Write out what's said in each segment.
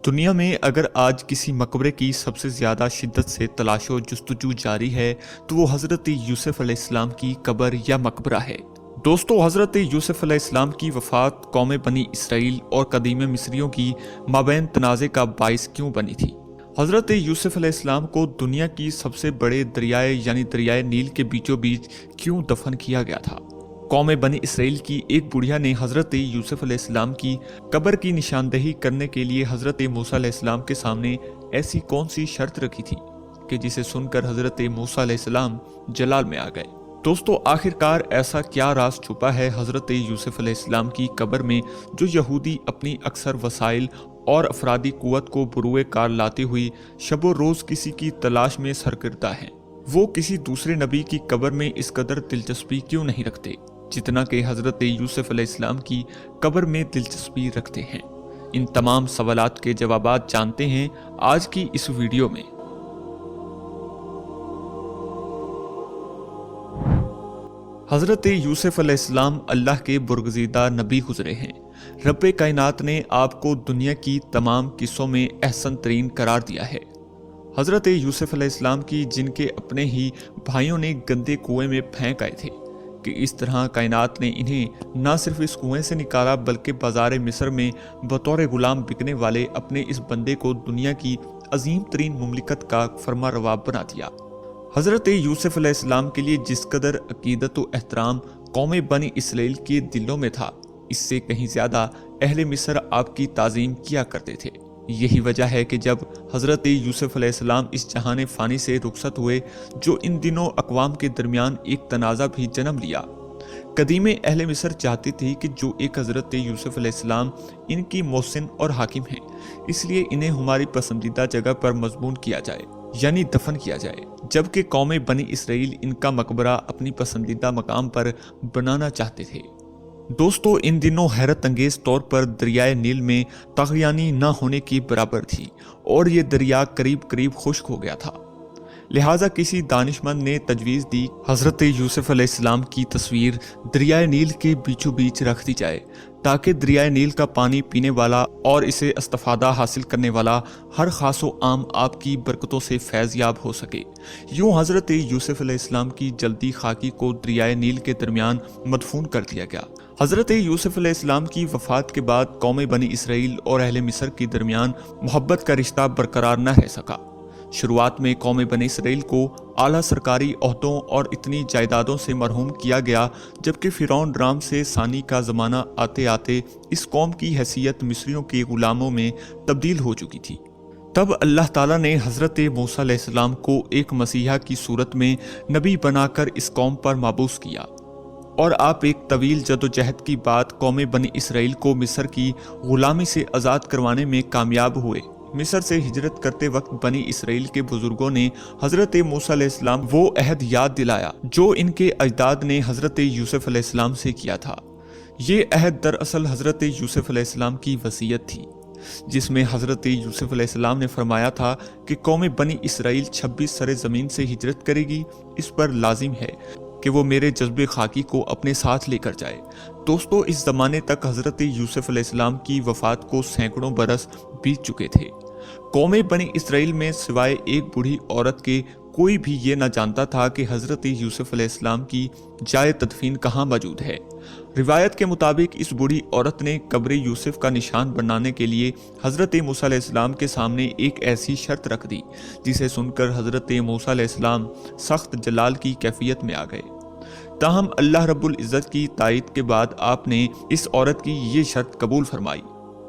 दुनिया में अगर आज किसी मकबरे की सबसे ज़्यादा शिद्दत से तलाश व जुस्तजू जारी है तो वो हज़रत यूसुफ अलैहिस्सलाम की कब्र या मकबरा है। दोस्तों, हज़रत यूसुफ अलैहिस्सलाम की वफ़ात कौम बनी इसराइल और कदीम मिस्रियों की माबैन तनाज़े का बाइस क्यों बनी थी? हज़रत यूसुफ अलैहिस्सलाम को दुनिया की सबसे बड़े दरियाए यानी दरियाए नील के बीचों बीच क्यों दफन किया गया था? कौम बनी इसराइल की एक बुढ़िया ने हज़रत यूसुफ अलैहिस्सलाम की कब्र की निशानदेही करने के लिए हज़रत मूसा अलैहिस्सलाम के सामने ऐसी कौन सी शर्त रखी थी कि जिसे सुनकर हज़रत मूसा अलैहिस्सलाम जलाल में आ गए। दोस्तों, आखिरकार ऐसा क्या राज छुपा है हज़रत यूसुफ अलैहिस्सलाम की कब्र में जो यहूदी अपनी अक्सर वसाइल और अफरादी कुव्वत को बुरुए कार लाती हुई शबो रोज़ किसी की तलाश में सरगर्दा हैं? वो किसी दूसरे नबी की कब्र में इस कदर दिलचस्पी क्यों नहीं रखते जितना कि हज़रत यूसुफ अलैहिस्सलाम की कब्र में दिलचस्पी रखते हैं? इन तमाम सवालात के जवाबात जानते हैं आज की इस वीडियो में। हज़रत यूसुफ अलैहिस्सलाम अल्लाह के बुरगज़ीदा नबी गुजरे हैं। रब्बे कायनात ने आपको दुनिया की तमाम किस्सों में अहसन तरीन करार दिया है। हज़रत यूसुफ अलैहिस्सलाम की जिनके अपने ही भाइयों ने गंदे कुएं में फेंक आए थे कि इस तरह कायनात ने इन्हें न सिर्फ इस कुएं से निकाला बल्कि बाजार मिस्र में बतौर गुलाम बिकने वाले अपने इस बंदे को दुनिया की अजीम तरीन मुमलिकत का फरमा रवाब बना दिया। हज़रत यूसुफ अलैहिस्सलाम के लिए जिस कदर अकीदत व एहतराम कौम बनी इसराइल के दिलों में था, इससे कहीं ज़्यादा अहले मिस्र आपकी ताज़ीम किया करते थे। यही वजह है कि जब हज़रत यूसुफ अलैहिस्सलाम इस जहान फ़ानी से रुखसत हुए, जो इन दिनों अक़वाम के दरमियान एक तनाज़ा भी जन्म लिया। कदीम अहले मिस्र चाहती थी कि जो एक हज़रत यूसुफ अलैहिस्सलाम इनकी मोहसिन और हाकिम हैं, इसलिए इन्हें हमारी पसंदीदा जगह पर मज़बून किया जाए यानी दफन किया जाए, जबकि कौम बनी इसराइल इनका मकबरा अपनी पसंदीदा मकाम पर बनाना चाहते थे। दोस्तों, इन दिनों हैरत अंगेज तौर पर दरियाए नील में तगयानी न होने की बराबर थी और ये दरिया करीब करीब खुश्क हो गया था। लिहाजा किसी दानिशमंद ने तजवीज़ दी हज़रत यूसुफ अलैहिस्सलाम की तस्वीर दरियाए नील के बीचों बीच रख दी जाए ताकि दरियाए नील का पानी पीने वाला और इसे इस्तिफादा हासिल करने वाला हर खास व आम आपकी बरकतों से फैज़याब हो सके। यूँ हज़रत यूसुफ अलैहिस्सलाम की जल्दी खाकी को दरियाए नील के दरमियान मदफून कर दिया गया। हज़रत यूसुफ अलैहिस्सलाम की वफ़ात के बाद कौम बनी इसराइल और अहले मिस्र के दरमियान मोहब्बत का रिश्ता बरकरार न रह सका। शुरुआत में कौम बनी इसराइल को आला सरकारी ओहदों और इतनी जायदादों से मरहूम किया गया, जबकि फ़िरौन राम से सानी का ज़माना आते आते इस कौम की हैसियत मिस्रियों के ग़ुलामों में तब्दील हो चुकी थी। तब अल्लाह ताला ने हज़रत मूसा अलैहिस्सलाम को एक मसीहा की सूरत में नबी बनाकर इस कौम पर माबूस किया और आप एक तवील जदोजहद की बाद कौम बनी इसराइल को मिस्र की ग़ुलामी से आज़ाद करवाने में कामयाब हुए। मिस्र से हिजरत करते वक्त बनी इसराइल के बुजुर्गों ने हज़रत मूसा अलैहिस्सलाम वो अहद याद दिलाया जो इनके अजदाद ने हज़रत यूसुफ अलैहिस्सलाम से किया था। ये अहद दरअसल हज़रत यूसुफ अलैहिस्सलाम की वसीयत थी, जिसमें हज़रत यूसुफ अलैहिस्सलाम ने फरमाया था कि कौम बनी इसराइल 26 सरे ज़मीन से हिजरत करेगी, इस पर लाजिम है कि वो मेरे जज्बे खाकी को अपने साथ लेकर जाए। दोस्तों, इस ज़माने तक हज़रत यूसुफ अलैहिस्सलाम की वफ़ात को सैकड़ों बरस बीत चुके थे। कौम बनी इसराइल में सिवाय एक बूढ़ी औरत के कोई भी ये न जानता था कि हज़रत यूसुफ अलैहिस्सलाम की जाए तदफीन कहाँ मौजूद है। रिवायत के मुताबिक इस बूढ़ी औरत ने कब्र यूसुफ का निशान बनाने के लिए हज़रत मूसा अलैहिस्सलाम के सामने एक ऐसी शर्त रख दी जिसे सुनकर हज़रत मूसा अलैहिस्सलाम सख्त जलाल की कैफियत में आ गए। ताहम अल्लाह रब्बुल इज़्ज़त की तायद के बाद आपने इस औरत की ये शर्त कबूल फरमाई।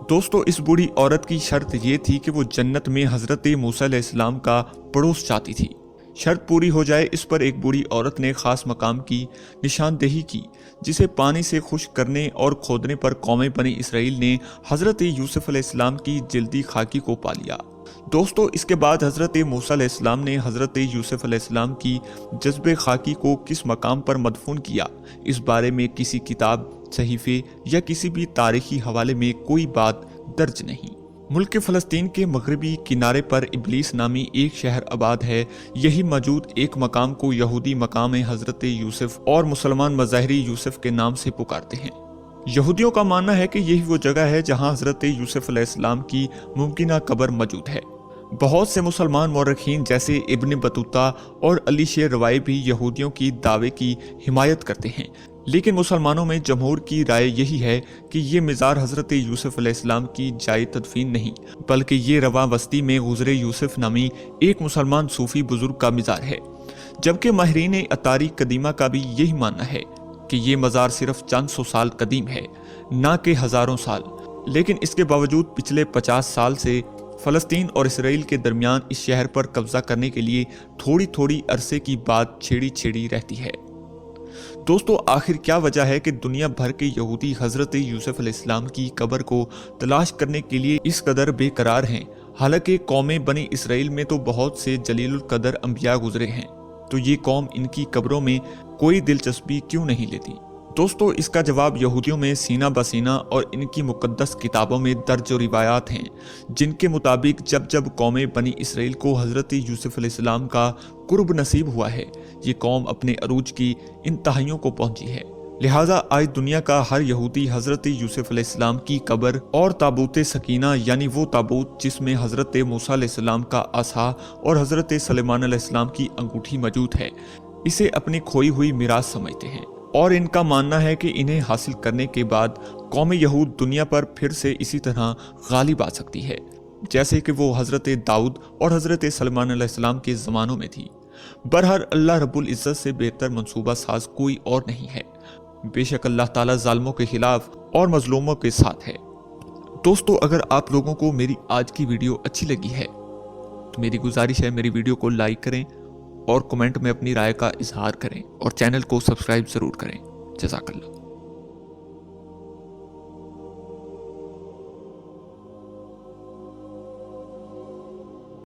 दोस्तों, इस बूढ़ी औरत की शर्त ये थी कि वो जन्नत में हज़रत मूसा अलैहिस्सलाम का पड़ोस चाहती थी। शर्त पूरी हो जाए, इस पर एक बूढ़ी औरत ने ख़ास मकाम की निशानदेही की जिसे पानी से खुश्क करने और खोदने पर कौम बनी इसराइल ने हज़रत यूसुफ अलैहिस्सलाम की जल्दी खाकी को पा लिया। दोस्तों, इसके बाद हज़रत मूसा अलैहिस्सलाम ने हज़रत यूसुफ अलैहिस्सलाम की जज्बे खाकी को किस मकाम पर मदफून किया, इस बारे में किसी किताब, सहीफ़े या किसी भी तारीखी हवाले में कोई बात दर्ज नहीं। मुल्क फ़लस्तीन के मगरबी किनारे पर इबलीस नामी एक शहर आबाद है। यही मौजूद एक मकाम को यहूदी मकाम हज़रत यूसुफ और मुसलमान मज़ाहिरी यूसुफ के नाम से पुकारते हैं। यहूदियों का मानना है कि यही वो जगह है जहां हजरत यूसुफ अलैहिस्सलाम की मुमकिना कब्र मौजूद है। बहुत से मुसलमान मौरखीन जैसे इब्न बतूता और अली शेर रवाई भी यहूदियों की दावे की हिमायत करते हैं, लेकिन मुसलमानों में जमहूर की राय यही है कि ये मज़ार हजरत यूसुफ अलैहिस्सलाम की जाए तदफीन नहीं, बल्कि ये रवा वस्ती में गुज़रे यूसुफ नामी एक मुसलमान सूफी बुजुर्ग का मज़ार है। जबकि माहिरीन अतारी कदीमा का भी यही मानना है कि ये मज़ार सिर्फ चंद सौ साल कदीम है, ना कि हज़ारों साल। लेकिन इसके बावजूद पिछले 50 साल से फ़लस्तीन और इसराइल के दरमियान इस शहर पर कब्जा करने के लिए थोड़ी थोड़ी अरसे की बात छेड़ी रहती है। दोस्तों, आखिर क्या वजह है कि दुनिया भर के यहूदी हजरत यूसुफ अलैहिस्सलाम की कब्र को तलाश करने के लिए इस कदर बेकरार हैं? हालांकि कौम बनी इसराइल में तो बहुत से जलीलुल कदर अंबिया गुजरे हैं, तो ये कौम इनकी कब्रों में कोई दिलचस्पी क्यों नहीं लेती? दोस्तों, इसका जवाब यहूदियों में सीना बसीना और इनकी मुकद्दस किताबों में दर्ज रिवायात हैं, जिनके मुताबिक जब जब कौम बनी इसराइल को हज़रत यूसुफ अलैहिस्सलाम का कुर्ब नसीब हुआ है, ये कौम अपने अरूज की इंतहाइयों को पहुंची है। लिहाजा आज दुनिया का हर यहूदी हज़रत यूसुफ अलैहिस्सलाम की कब्र और ताबूत सकीना यानी वो ताबूत जिसमें हज़रत मूसा अलैहिस्सलाम का आसा और हज़रत सलेमान अलैहिस्सलाम की अंगूठी मौजूद है, इसे अपनी खोई हुई मिरास समझते हैं और इनका मानना है कि इन्हें हासिल करने के बाद कौम यहूद दुनिया पर फिर से इसी तरह गालिब आ सकती है, जैसे कि वो हज़रत दाऊद और हज़रत सलेमान अलैहिस्सलाम के ज़मानों में थी। बहरहाल अल्लाह रब्बुल इज़्ज़त से बेहतर मंसूबा साज कोई और नहीं है। बेशक अल्लाह ताला जालिमों के खिलाफ और मजलूमों के साथ है। दोस्तों, अगर आप लोगों को मेरी आज की वीडियो अच्छी लगी है तो मेरी गुजारिश है मेरी वीडियो को लाइक करें और कमेंट में अपनी राय का इजहार करें और चैनल को सब्सक्राइब जरूर करें। जज़ाकल्लाह।